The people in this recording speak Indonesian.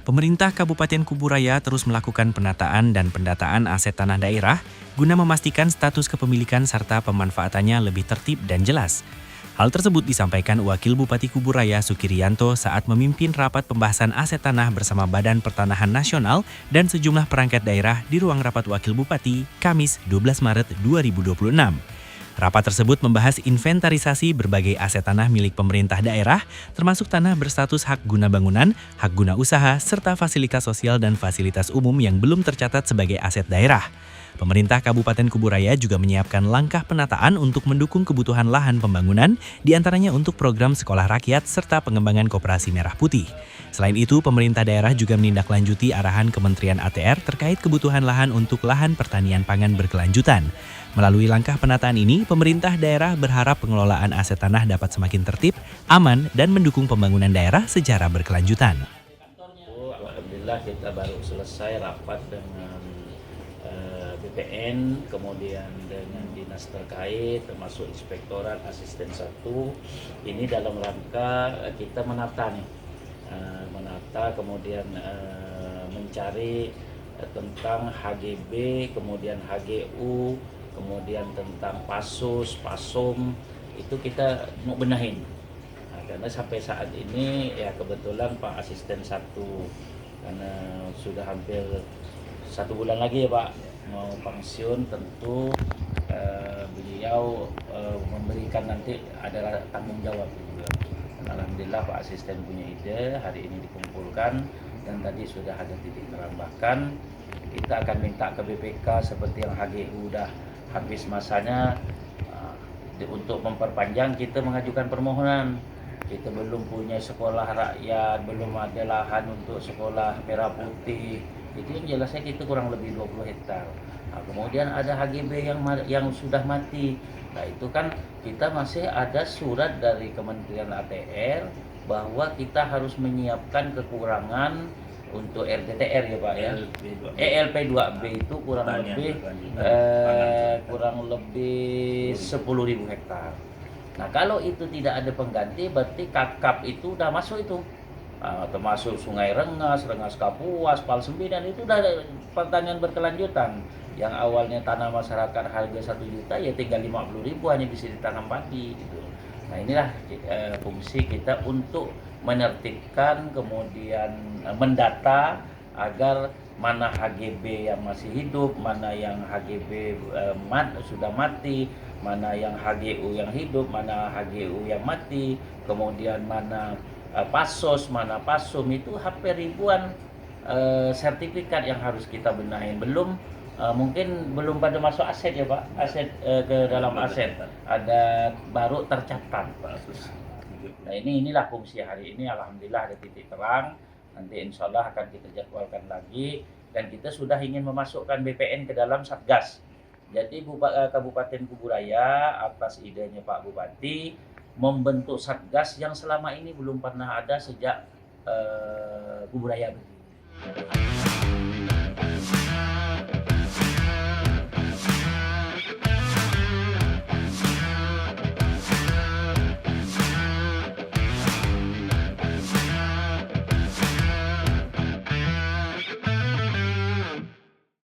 Pemerintah Kabupaten Kuburaya terus melakukan penataan dan pendataan aset tanah daerah guna memastikan status kepemilikan serta pemanfaatannya lebih tertib dan jelas. Hal tersebut disampaikan Wakil Bupati Kuburaya Sukiriyanto saat memimpin rapat pembahasan aset tanah bersama Badan Pertanahan Nasional dan sejumlah perangkat daerah di ruang rapat Wakil Bupati, Kamis 12 Maret 2026. Rapat tersebut membahas inventarisasi berbagai aset tanah milik pemerintah daerah, termasuk tanah berstatus hak guna bangunan, hak guna usaha, serta fasilitas sosial dan fasilitas umum yang belum tercatat sebagai aset daerah. Pemerintah Kabupaten Kuburaya juga menyiapkan langkah penataan untuk mendukung kebutuhan lahan pembangunan, diantaranya untuk program sekolah rakyat serta pengembangan koperasi merah putih. Selain itu, pemerintah daerah juga menindaklanjuti arahan Kementerian ATR terkait kebutuhan lahan untuk lahan pertanian pangan berkelanjutan. Melalui langkah penataan ini, pemerintah daerah berharap pengelolaan aset tanah dapat semakin tertib, aman, dan mendukung pembangunan daerah secara berkelanjutan. Alhamdulillah kita baru selesai rapat dengan BPN, kemudian dengan dinas terkait, termasuk inspektorat asisten 1. Ini dalam rangka kita menata nih, kemudian mencari tentang HGB, kemudian HGU, kemudian tentang pasus, pasum, itu kita mau benahin. Karena sampai saat ini ya kebetulan Pak Asisten 1 karena sudah hampir 1 bulan lagi ya Pak mau pensiun, tentu beliau memberikan nanti adalah tanggung jawab. Alhamdulillah Pak Asisten punya ide, hari ini dikumpulkan dan tadi sudah ada titik terang. Bahkan kita akan minta ke BPK seperti yang HGU udah habis masanya, untuk memperpanjang kita mengajukan permohonan. Kita belum punya sekolah rakyat, belum ada lahan untuk sekolah merah putih. Itu yang jelasnya kita kurang lebih 20 hektar. Nah, kemudian ada HGB yang sudah mati. Nah, itu kan kita masih ada surat dari Kementerian ATR bahwa kita harus menyiapkan kekurangan untuk RTTR ya Pak ya. LP2B itu kurang lebih 10.000 hektar. Nah, kalau itu tidak ada pengganti, berarti KAP itu udah masuk itu. Termasuk Sungai Rengas, Rengas Kapuas, Pal Sembilan, itu udah pertanian berkelanjutan. Yang awalnya tanah masyarakat harga 1 juta ya tinggal 50.000 hanya bisa ditanam padi gitu. Nah, inilah fungsi kita untuk menertibkan, kemudian mendata agar mana HGB yang masih hidup, mana yang HGB sudah mati, mana yang HGU yang hidup, mana HGU yang mati, kemudian mana pasos, mana pasum, itu hampir ribuan sertifikat yang harus kita benahin. Mungkin belum pada masuk aset ya Pak, aset ke dalam aset ada baru tercatat. Nah, inilah fungsi hari ini. Alhamdulillah ada titik terang. Nanti insya Allah akan kita jadwalkan lagi, dan kita sudah ingin memasukkan BPN ke dalam Satgas. Jadi Kabupaten Kuburaya atas idenya Pak Bupati membentuk Satgas yang selama ini belum pernah ada sejak Kuburaya berdiri.